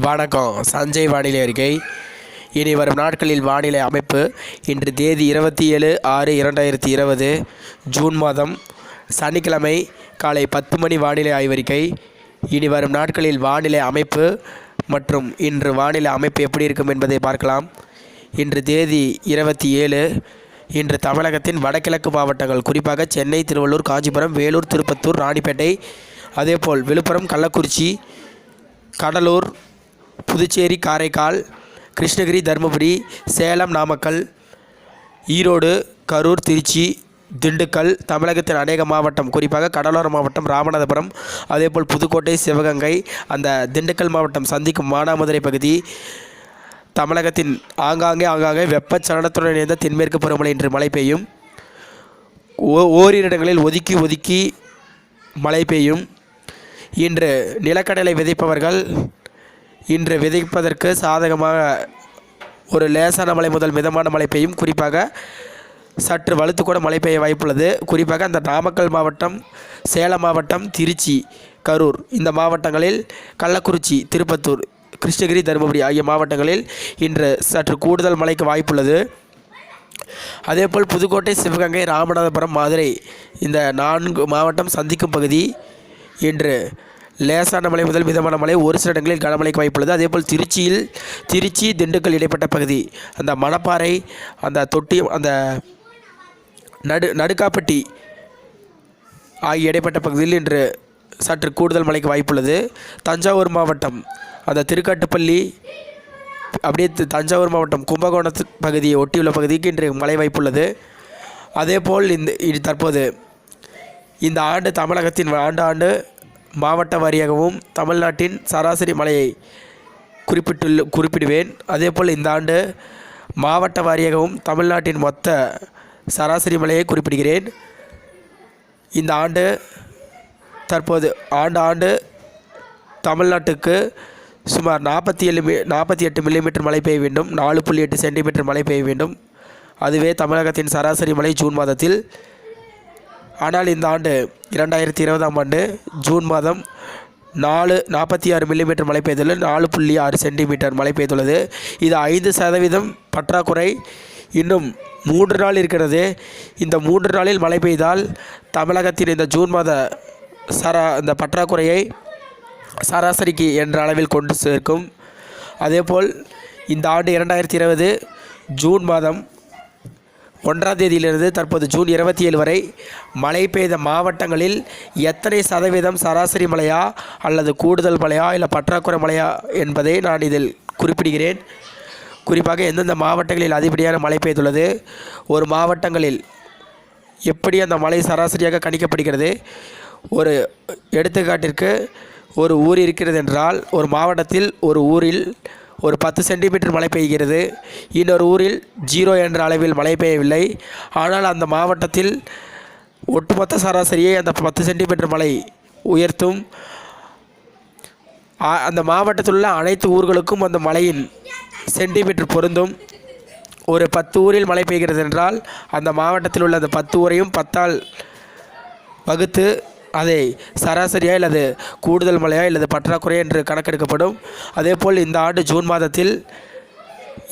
வணக்கம். சஞ்சய் வானிலை அறிக்கை. இனி வரும் நாட்களில் வானிலை அமைப்பு. இன்று தேதி 27/6/2020 ஜூன் மாதம் சனிக்கிழமை காலை 10 மணி வானிலை ஆய்வறிக்கை. இனி வரும் நாட்களில் வானிலை அமைப்பு மற்றும் இன்று வானிலை அமைப்பு எப்படி இருக்கும் என்பதை பார்க்கலாம். இன்று தேதி 27. இன்று தமிழகத்தின் வடகிழக்கு மாவட்டங்கள், குறிப்பாக சென்னை, திருவள்ளூர், காஞ்சிபுரம், வேலூர், திருப்பத்தூர், ராணிப்பேட்டை, அதேபோல் விழுப்புரம், கள்ளக்குறிச்சி, கடலூர், புதுச்சேரி, காரைக்கால், கிருஷ்ணகிரி, தருமபுரி, சேலம், நாமக்கல், ஈரோடு, கரூர், திருச்சி, திண்டுக்கல், தமிழகத்தின் அநேக மாவட்டம், குறிப்பாக கடலோர மாவட்டம், ராமநாதபுரம், அதேபோல் புதுக்கோட்டை, சிவகங்கை, அந்த திண்டுக்கல் மாவட்டம் சந்திக்கும் மானாமதுரை பகுதி, தமிழகத்தின் ஆங்காங்கே வெப்பச்சலனத்துடன் இணைந்த தென்மேற்கு பருவமழை இன்று மழை பெய்யும். ஓரிரு இடங்களில் ஒதுக்கி மழை பெய்யும். இன்று நிலக்கடலை விதைப்பவர்கள் இன்று விதைப்பதற்கு சாதகமாக ஒரு லேசான மழை முதல் மிதமான மழை பெய்யும். குறிப்பாக சற்று வலுத்து கூட மழை பெய்ய வாய்ப்புள்ளது. குறிப்பாக அந்த நாமக்கல் மாவட்டம், சேலம் மாவட்டம், திருச்சி, கரூர் இந்த மாவட்டங்களில், கள்ளக்குறிச்சி, திருப்பத்தூர், கிருஷ்ணகிரி, தருமபுரி ஆகிய மாவட்டங்களில் இன்று சற்று கூடுதல் மழைக்கு வாய்ப்புள்ளது. அதேபோல் புதுக்கோட்டை, சிவகங்கை, ராமநாதபுரம், மதுரை இந்த 4 மாவட்டம் சந்திக்கும் பகுதி இன்று லேசான மழை முதல் மிதமான மழை, ஒரு சில இடங்களில் கனமழைக்கு வாய்ப்புள்ளது. அதேபோல் திருச்சி, திண்டுக்கல் இடைப்பட்ட பகுதி, அந்த மணப்பாறை, அந்த தொட்டி, அந்த நடுக்காப்பட்டி ஆகிய இடைப்பட்ட பகுதியில் இன்று சற்று கூடுதல் மழைக்கு வாய்ப்புள்ளது. தஞ்சாவூர் மாவட்டம், அந்த திருக்காட்டுப்பள்ளி, அப்படியே தஞ்சாவூர் மாவட்டம் கும்பகோணத்து பகுதியை ஒட்டியுள்ள பகுதிக்கு இன்று மழை வாய்ப்புள்ளது. அதேபோல் தற்போது இந்த ஆண்டு தமிழகத்தின் ஆண்டு மாவட்ட வாரியாகவும் தமிழ்நாட்டின் சராசரி மழையை குறிப்பிடுவேன். அதேபோல் இந்த ஆண்டு மாவட்ட வாரியாகவும் தமிழ்நாட்டின் மொத்த சராசரி மழையை குறிப்பிடுகிறேன். இந்த ஆண்டு தற்போது ஆண்டு தமிழ்நாட்டுக்கு சுமார் 48 மில்லிமீட்டர் மழை பெய்ய வேண்டும். 4.8 சென்டிமீட்டர் மழை பெய்ய வேண்டும். அதுவே தமிழகத்தின் சராசரி மழை ஜூன் மாதத்தில். ஆனால் இந்த ஆண்டு 2020ஆம் ஆண்டு ஜூன் மாதம் 46 மில்லிமீட்டர் மழை பெய்துள்ளது. 4.6 சென்டிமீட்டர் மழை பெய்துள்ளது. இது 5% பற்றாக்குறை. இன்னும் 3 நாள் இருக்கிறது. இந்த 3 நாளில் மழை பெய்தால் தமிழகத்தின் இந்த ஜூன் மாத இந்த பற்றாக்குறையை சராசரிக்கு என்ற அளவில் கொண்டு சேர்க்கும். அதேபோல் இந்த ஆண்டு 2020 ஜூன் மாதம் 1ஆம் தேதியிலிருந்து தற்போது ஜூன் 27 வரை மழை பெய்த மாவட்டங்களில் எத்தனை சதவீதம் சராசரி மழையா அல்லது கூடுதல் மழையா இல்லை பற்றாக்குறை மழையா என்பதை நான் இதில் குறிப்பிடுகிறேன். குறிப்பாக எந்தெந்த மாவட்டங்களில் அதிகப்படியான மழை பெய்துள்ளது, ஒரு மாவட்டங்களில் எப்படி அந்த மழை சராசரியாக கணிக்கப்படுகிறது. ஒரு எடுத்துக்காட்டிற்கு, ஒரு ஊர் இருக்கிறது என்றால், ஒரு மாவட்டத்தில் ஒரு ஊரில் ஒரு 10 சென்டிமீட்டர் மழை பெய்கிறது, இன்னொரு ஊரில் 0 என்ற அளவில் மழை பெய்யவில்லை. ஆனால் அந்த மாவட்டத்தில் ஒட்டுமொத்த சராசரியை அந்த 10 சென்டிமீட்டர் மழை உயர்த்தும். அந்த மாவட்டத்தில் உள்ள அனைத்து ஊர்களுக்கும் அந்த மழையின் சென்டிமீட்டர் பொருந்தும். ஒரு 10 ஊரில் மழை பெய்கிறது என்றால் அந்த மாவட்டத்தில் உள்ள அந்த 10 ஊரையும் 10ஆல் வகுத்து அதை சராசரியா அல்லது கூடுதல் மழையா அல்லது பற்றாக்குறை என்று கணக்கெடுக்கப்படும். அதேபோல் இந்த ஆண்டு ஜூன் மாதத்தில்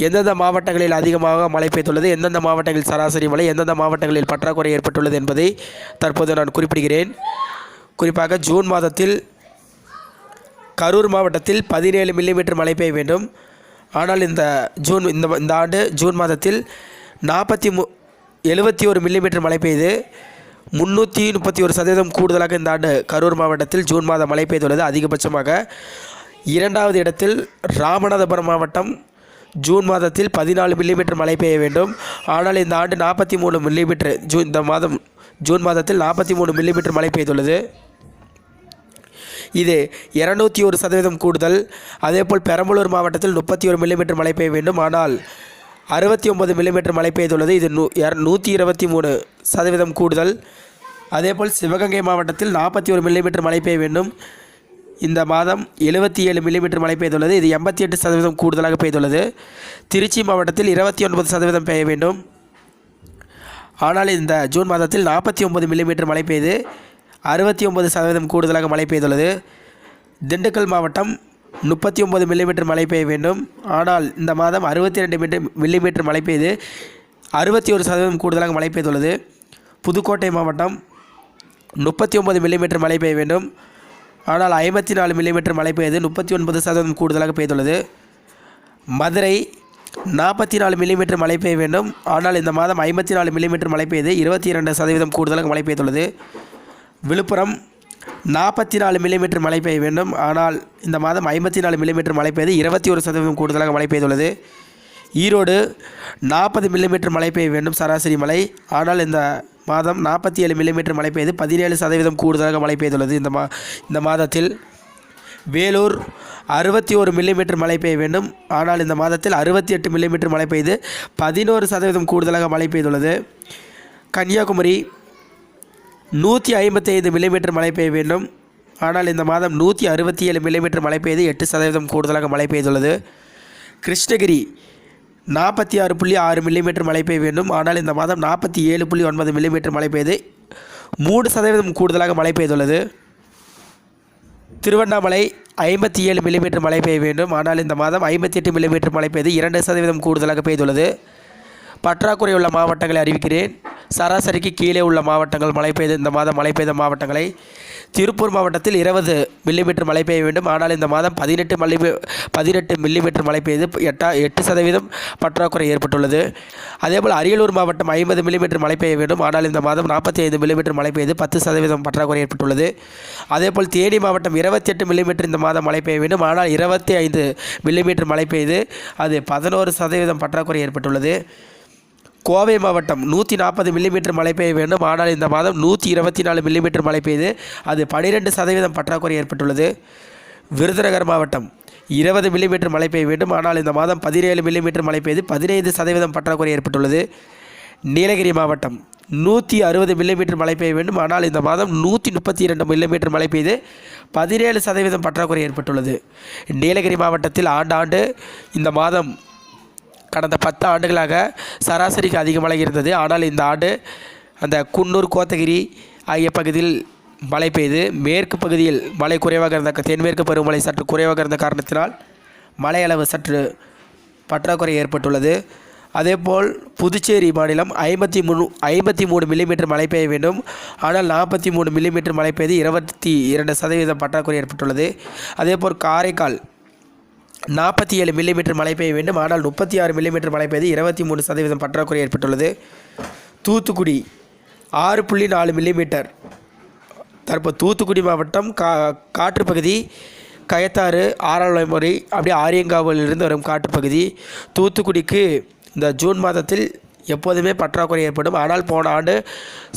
எந்தெந்த மாவட்டங்களில் அதிகமாக மழை பெய்துள்ளது, எந்தெந்த மாவட்டங்களில் சராசரி மழை, எந்தெந்த மாவட்டங்களில் பற்றாக்குறை ஏற்பட்டுள்ளது என்பதை தற்போது நான் குறிப்பிடுகிறேன். குறிப்பாக ஜூன் மாதத்தில் கரூர் மாவட்டத்தில் 17 மில்லிமீட்டர் மழை பெய்ய வேண்டும். ஆனால் இந்த ஆண்டு ஜூன் மாதத்தில் 71 மில்லிமீட்டர் மழை பெய்து 331% கூடுதலாக இந்த ஆண்டு கரூர் மாவட்டத்தில் ஜூன் மாதம் மழை பெய்துள்ளது அதிகபட்சமாக. 2வது இடத்தில் ராமநாதபுரம் மாவட்டம் ஜூன் மாதத்தில் 14 மில்லிமீட்டர் மழை பெய்ய வேண்டும். ஆனால் இந்த ஆண்டு 43 மில்லிமீட்டர் ஜூன் மாதத்தில் 43 மில்லிமீட்டர் மழை பெய்துள்ளது. இது 201% கூடுதல். அதேபோல் பெரம்பலூர் மாவட்டத்தில் 31 மில்லிமீட்டர் மழை பெய்ய வேண்டும். ஆனால் 69 மில்லிமீட்டர் மழை பெய்துள்ளது. இது 123% கூடுதல். அதேபோல் சிவகங்கை மாவட்டத்தில் 41 மில்லிமீட்டர் மழை பெய்ய வேண்டும். இந்த மாதம் 77 மில்லிமீட்டர் மழை பெய்துள்ளது. இது 88% கூடுதலாக பெய்துள்ளது. திருச்சி மாவட்டத்தில் 29% பெய்ய வேண்டும். ஆனால் இந்த ஜூன் மாதத்தில் 49 மில்லிமீட்டர் மழை பெய்து 69% கூடுதலாக மழை பெய்துள்ளது. திண்டுக்கல் மாவட்டம் 39 மில்லிமீட்டர் மழை பெய்ய வேண்டும். ஆனால் இந்த மாதம் 62 மில்லிமீட்டர் மழை பெய்து 61% கூடுதலாக மழை பெய்துள்ளது. புதுக்கோட்டை மாவட்டம் 39 மில்லிமீட்டர் மழை பெய்ய வேண்டும். ஆனால் 54 மில்லிமீட்டர் மழை பெய்து 39% கூடுதலாக பெய்துள்ளது. மதுரை 44 மில்லிமீட்டர் மழை பெய்ய வேண்டும். ஆனால் இந்த மாதம் 54 மில்லிமீட்டர் மழை பெய்து 22% கூடுதலாக மழை பெய்துள்ளது. விழுப்புரம் 44 மில்லிமீட்டர் மழை பெய்ய வேண்டும். ஆனால் இந்த மாதம் 54 மில்லிமீட்டர் மழை பெய்து 21% கூடுதலாக மழை பெய்துள்ளது. ஈரோடு 40 மில்லிமீட்டர் மழை பெய்ய வேண்டும் சராசரி மழை. ஆனால் இந்த மாதம் 47 மில்லிமீட்டர் மழை பெய்து 17% கூடுதலாக மழை பெய்துள்ளது. இந்த மாதத்தில் வேலூர் 61 மில்லிமீட்டர் மழை பெய்ய வேண்டும். ஆனால் இந்த மாதத்தில் 68 மில்லிமீட்டர் மழை பெய்து 11% கூடுதலாக மழை பெய்துள்ளது. கன்னியாகுமரி 155 மில்லிமீட்டர் மழை பெய்ய வேண்டும். ஆனால் இந்த மாதம் 167 மில்லிமீட்டர் மழை பெய்து 8% கூடுதலாக மழை பெய்துள்ளது. கிருஷ்ணகிரி 46.6 மில்லிமீட்டர் மழை பெய்ய வேண்டும். ஆனால் இந்த மாதம் 47.9 மில்லிமீட்டர் மழை பெய்து 3% கூடுதலாக மழை பெய்துள்ளது. திருவண்ணாமலை 57 மில்லிமீட்டர் மழை பெய்ய வேண்டும். ஆனால் இந்த மாதம் 58 மில்லிமீட்டர் மழை பெய்து 2% கூடுதலாக பெய்துள்ளது. பற்றாக்குறை உள்ள மாவட்டங்களை அறிவிக்கிறேன். சராசரிக்கு கீழே உள்ள மாவட்டங்கள் மழை பெய்து இந்த மாதம் மழை பெய்த மாவட்டங்களை: திருப்பூர் மாவட்டத்தில் 20 மில்லிமீட்டர் மழை பெய்ய வேண்டும். ஆனால் இந்த மாதம் 18 மில்லிமீட்டர் மழை பெய்து 8% பற்றாக்குறை ஏற்பட்டுள்ளது. அதேபோல் அரியலூர் மாவட்டம் 50 மில்லிமீட்டர் மழை பெய்ய வேண்டும். ஆனால் இந்த மாதம் 45 மில்லிமீட்டர் மழை பெய்து 10% பற்றாக்குறை ஏற்பட்டுள்ளது. அதேபோல் தேனி மாவட்டம் 28 மில்லிமீட்டர் இந்த மாதம் மழை பெய்ய வேண்டும். ஆனால் 25 மில்லிமீட்டர் மழை பெய்து அது 11% பற்றாக்குறை ஏற்பட்டுள்ளது. கோவை மாவட்டம் 140 மில்லிமீட்டர் மழை பெய்ய வேண்டும். ஆனால் இந்த மாதம் 124 மில்லிமீட்டர் மழை பெய்து அது 12% பற்றாக்குறை ஏற்பட்டுள்ளது. விருதுநகர் மாவட்டம் 20 மில்லிமீட்டர் மழை பெய்ய வேண்டும். ஆனால் இந்த மாதம் 17 மில்லிமீட்டர் மழை பெய்து 15% பற்றாக்குறை ஏற்பட்டுள்ளது. நீலகிரி மாவட்டம் 160 மில்லிமீட்டர் மழை பெய்ய வேண்டும். ஆனால் இந்த மாதம் 132 மில்லிமீட்டர் மழை பெய்து 17% பற்றாக்குறை ஏற்பட்டுள்ளது. நீலகிரி மாவட்டத்தில் ஆண்டாண்டு இந்த மாதம் கடந்த 10 ஆண்டுகளாக சராசரிக்கு அதிக மழை இருந்தது. ஆனால் இந்த ஆண்டு அந்த குன்னூர், கோத்தகிரி ஆகிய பகுதியில் மழை பெய்து மேற்கு பகுதியில் மழை குறைவாக இருந்த தென்மேற்கு பருவமழை சற்று குறைவாக இருந்த காரணத்தினால் மழை அளவு சற்று பற்றாக்குறை ஏற்பட்டுள்ளது. அதேபோல் புதுச்சேரி மாநிலம் 53 மில்லிமீட்டர் மழை பெய்ய வேண்டும். ஆனால் 43 மில்லிமீட்டர் மழை பெய்து 22% பற்றாக்குறை ஏற்பட்டுள்ளது. அதேபோல் காரைக்கால் 47 மில்லிமீட்டர் மழை பெய்ய வேண்டும். ஆனால் 36 மில்லிமீட்டர் மழை பெய்து 23% பற்றாக்குறை ஏற்பட்டுள்ளது. தூத்துக்குடி 6.4 மில்லிமீட்டர். தற்போது தூத்துக்குடி மாவட்டம் காற்றுப்பகுதி கயத்தாறு, ஆறாளமொழி, அப்படியே ஆரியங்காவிலிருந்து வரும் காட்டுப்பகுதி. தூத்துக்குடிக்கு இந்த ஜூன் மாதத்தில் எப்போதுமே பற்றாக்குறை ஏற்படும். ஆனால் போன ஆண்டு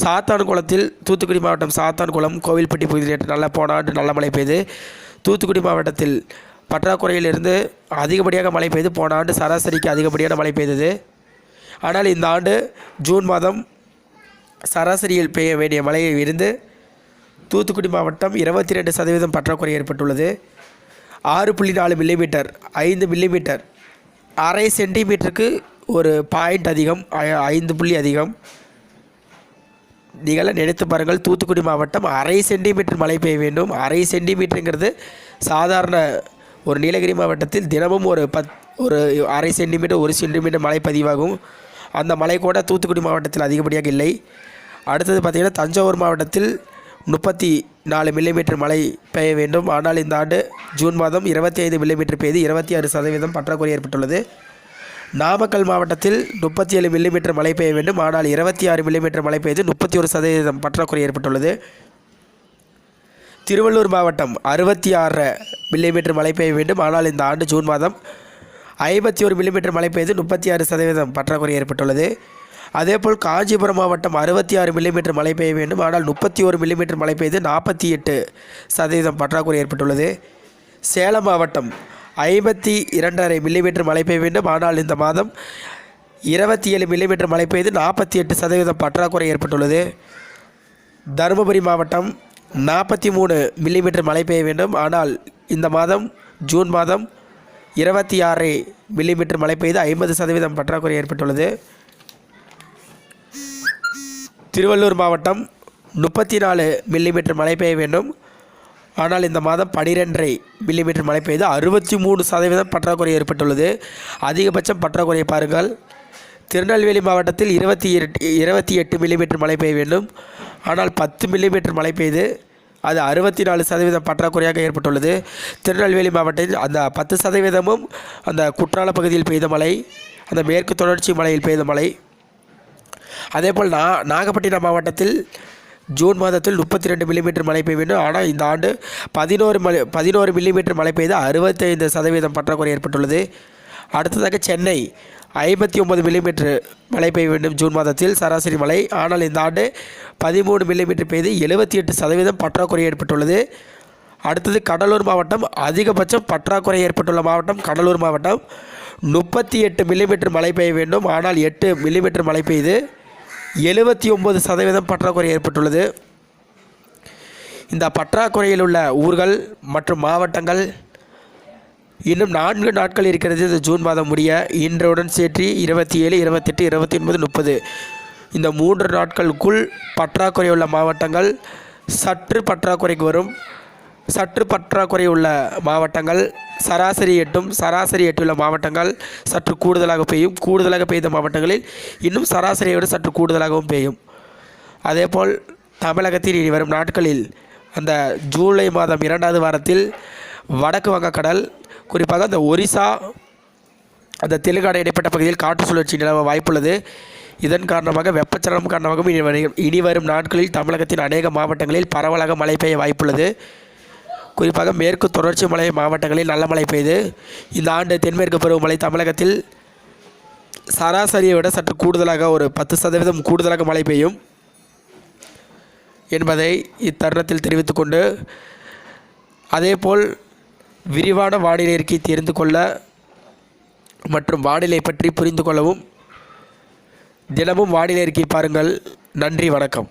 சாத்தான்குளத்தில் தூத்துக்குடி மாவட்டம் சாத்தான்குளம், கோவில்பட்டி பகுதியில் போன ஆண்டு நல்ல மழை பெய்து தூத்துக்குடி மாவட்டத்தில் பற்றாக்குறையிலிருந்து அதிகப்படியாக மழை பெய்து போன ஆண்டு சராசரிக்கு அதிகப்படியான மழை பெய்தது. ஆனால் இந்த ஆண்டு ஜூன் மாதம் சராசரியில் பெய்ய வேண்டிய மழையை இருந்து தூத்துக்குடி மாவட்டம் 22% பற்றாக்குறை ஏற்பட்டுள்ளது. 6.4 மில்லிமீட்டர், 5 மில்லிமீட்டர், அரை சென்டிமீட்டருக்கு ஒரு பாயிண்ட் அதிகம், 5 புள்ளி அதிகம். நீங்களாம் நினைத்து பாருங்கள், தூத்துக்குடி மாவட்டம் அரை சென்டிமீட்டர் மழை பெய்ய வேண்டும். அரை சென்டிமீட்டருங்கிறது சாதாரண ஒரு நீலகிரி மாவட்டத்தில் தினமும் ஒரு அரை சென்டிமீட்டர், 1 சென்டிமீட்டர் மழை பதிவாகும். அந்த மழை கூட தூத்துக்குடி மாவட்டத்தில் அதிகப்படியாக இல்லை. அடுத்தது பார்த்திங்கன்னா தஞ்சாவூர் மாவட்டத்தில் 34 மில்லிமீட்டர் மழை பெய்ய வேண்டும். ஆனால் இந்த ஆண்டு ஜூன் மாதம் 25 மில்லிமீட்டர் பெய்து 26% பற்றாக்குறை ஏற்பட்டுள்ளது. நாமக்கல் மாவட்டத்தில் 37 மில்லிமீட்டர் மழை பெய்ய வேண்டும். ஆனால் 26 மில்லிமீட்டர் மழை பெய்து 31% பற்றாக்குறை ஏற்பட்டுள்ளது. திருவள்ளூர் மாவட்டம் 66 மில்லிமீட்டர் மழை பெய்ய வேண்டும். ஆனால் இந்த ஆண்டு ஜூன் மாதம் 51 மில்லிமீட்டர் மழை பெய்து 36% பற்றாக்குறை ஏற்பட்டுள்ளது. அதேபோல் காஞ்சிபுரம் மாவட்டம் 66 மில்லிமீட்டர் மழை பெய்ய வேண்டும். ஆனால் 31 மில்லிமீட்டர் மழை பெய்து 48% பற்றாக்குறை ஏற்பட்டுள்ளது. சேலம் மாவட்டம் 52.5 மில்லிமீட்டர் மழை பெய்ய வேண்டும். ஆனால் இந்த மாதம் 27 மில்லிமீட்டர் மழை பெய்து 48% பற்றாக்குறை ஏற்பட்டுள்ளது. தருமபுரி மாவட்டம் 43 மில்லிமீட்டர் மழை பெய்ய வேண்டும். ஆனால் இந்த மாதம் ஜூன் மாதம் 26 மில்லிமீட்டர் மழை பெய்து 50% பற்றாக்குறை ஏற்பட்டுள்ளது. திருவள்ளூர் மாவட்டம் 34 மில்லிமீட்டர் மழை பெய்ய வேண்டும். ஆனால் இந்த மாதம் 12.5 மில்லிமீட்டர் மழை பெய்து 63% பற்றாக்குறை ஏற்பட்டுள்ளது. அதிகபட்சம் பற்றாக்குறையை பாருங்கள். திருநெல்வேலி மாவட்டத்தில் 28 மில்லிமீட்டர் மழை பெய்ய வேண்டும். ஆனால் 10 மில்லிமீட்டர் மழை பெய்து அது 64% பற்றாக்குறையாக ஏற்பட்டுள்ளது. திருநெல்வேலி மாவட்டத்தில் அந்த 10% அந்த குற்றால பகுதியில் பெய்த மழை, அந்த மேற்கு தொடர்ச்சி மலையில் பெய்த மழை. அதேபோல் நாகப்பட்டினம் மாவட்டத்தில் ஜூன் மாதத்தில் 32 மில்லிமீட்டர் மழை பெய்ய வேண்டும். ஆனால் இந்த ஆண்டு 11 மில்லிமீட்டர் மழை பெய்து 65% பற்றாக்குறை ஏற்பட்டுள்ளது. அடுத்ததாக சென்னை 59 மில்லிமீட்டர் மழை பெய்ய வேண்டும் ஜூன் மாதத்தில் சராசரி மழை. ஆனால் இந்த ஆண்டு 13 மில்லிமீட்டர் பெய்து 78% பற்றாக்குறை ஏற்பட்டுள்ளது. அடுத்தது கடலூர் மாவட்டம், அதிகபட்சம் பற்றாக்குறை ஏற்பட்டுள்ள மாவட்டம் கடலூர் மாவட்டம். 38 மில்லிமீட்டர் மழை பெய்ய வேண்டும். ஆனால் 8 மில்லிமீட்டர் மழை பெய்து 79% பற்றாக்குறை ஏற்பட்டுள்ளது. இந்த பற்றாக்குறையில் உள்ள ஊர்கள் மற்றும் மாவட்டங்கள் இன்னும் 4 நாட்கள் இருக்கிறது இந்த ஜூன் மாதம் முடிய. இன்றுடன் சேர்த்து 27, 28, 29, 30 இந்த 3 நாட்களுக்குள் பற்றாக்குறை உள்ள மாவட்டங்கள் சற்று பற்றாக்குறைக்கு வரும். சற்று பற்றாக்குறை உள்ள மாவட்டங்கள் சராசரி எட்டுள்ள மாவட்டங்கள் சற்று கூடுதலாக பெய்யும். கூடுதலாக பெய்த மாவட்டங்களில் இன்னும் சராசரியை விட சற்று கூடுதலாகவும் பெய்யும். அதேபோல் தமிழகத்தில் இனி வரும் நாட்களில் அந்த ஜூலை மாதம் 2வது வாரத்தில் வடக்கு வங்கக்கடல், குறிப்பாக அந்த ஒரிசா, அந்த தெலுங்கானா இடைப்பட்ட பகுதியில் காற்று சுழற்சி நிலவ வாய்ப்புள்ளது. இதன் காரணமாக வெப்பச்சலனம் காரணமாகவும் இனி வரும் நாட்களில் தமிழகத்தின் அநேக மாவட்டங்களில் பரவலாக மழை பெய்ய வாய்ப்புள்ளது. குறிப்பாக மேற்கு தொடர்ச்சி மலை மாவட்டங்களில் நல்ல மழை பெய்து இந்த ஆண்டு தென்மேற்கு பருவமழை தமிழகத்தில் சராசரியை விட சற்று கூடுதலாக ஒரு 10% கூடுதலாக மழை பெய்யும் என்பதை இத்தருணத்தில் தெரிவித்துக்கொண்டு, அதேபோல் விரிவான வானிலை அறிக்கை தெரிந்து கொள்ள மற்றும் வானிலை பற்றி புரிந்து கொள்ளவும் தினமும் வானிலை அறிக்கை பாருங்கள். நன்றி, வணக்கம்.